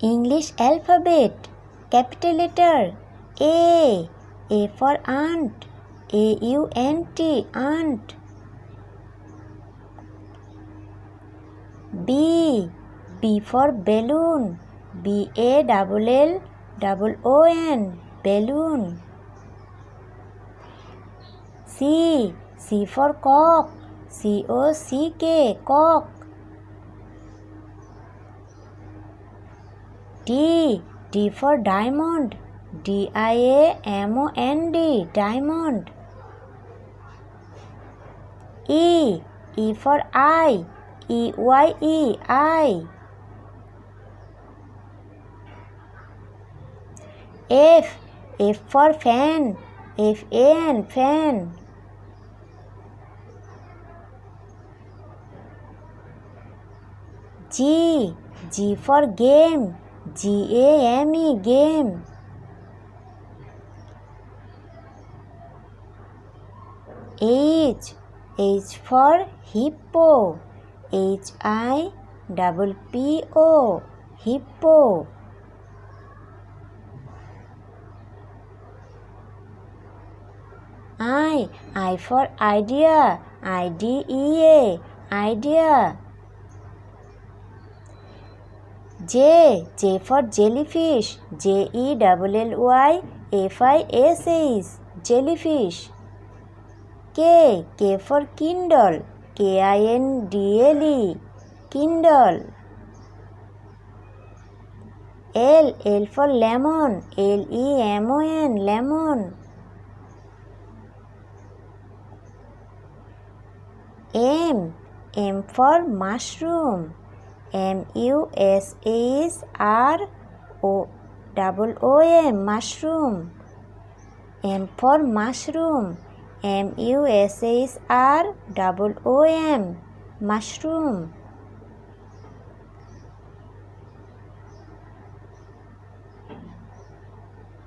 English alphabet. Capital letter A. A for ant. AUNT. Ant. B. B for balloon. BALLOON. Balloon. C. C for cock. COCK. Cock. D. D for diamond. DIAMOND. Diamond. E. E for eye. EYE. Eye. F. F for fan. FAN. Fan. G. G for game. GAME. Game. H. H for hippo. HIPPO. Hippo. I for idea. IDEA. Idea. J. J for jellyfish. JELLYFISH. Jellyfish. K. K for Kindle. KINDLE. Kindle. L. L for lemon. LEMON. Lemon. M. M for mushroom. MUSHROOM. Mushroom. M for mushroom. MUSHROOM. Mushroom.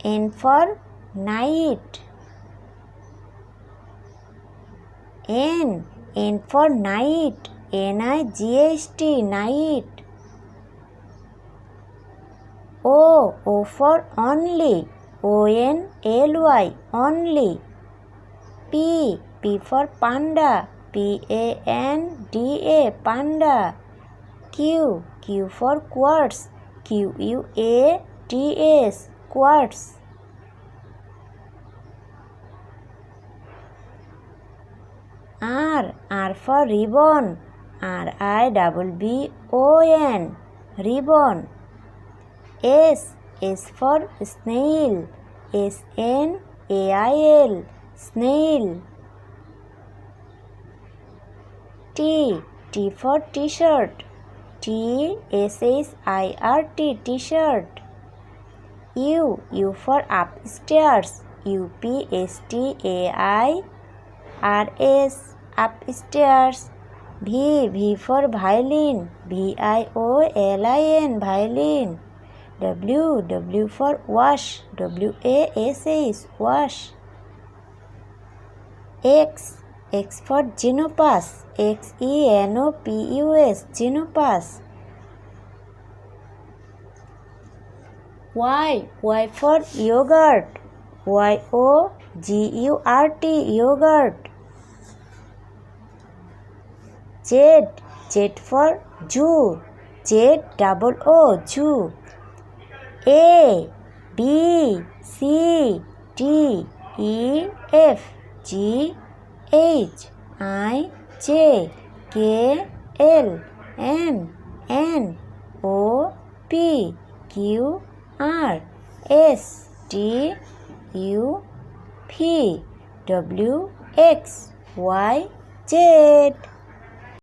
N for night. N for night. NIGHT. Night. O. O for only. ONLY. Only. P. P for panda. PANDA. Panda. Q. Q for quartz. QUATS. Quartz. R. R for ribbon. RIBBON. Ribbon. S. S for snail. SNAIL. Snail. T. T for t-shirt. TSHIRT. T-shirt. U. U for upstairs. UPSTAIRS. Upstairs. V. V for violin. VIOLIN. Violin. W. W for wash. WASH. Wash. X. X for Xenopus. XENOPUS. Xenopus. Y. Y for yogurt. YOGURT. Yogurt. Z. Z for zoo. ZOO. Zoo. A. B. C. D. E. F. G. H. I. J. K. L. M. N. O. P. Q. R. S. T. U. V. W. X. Y. Z.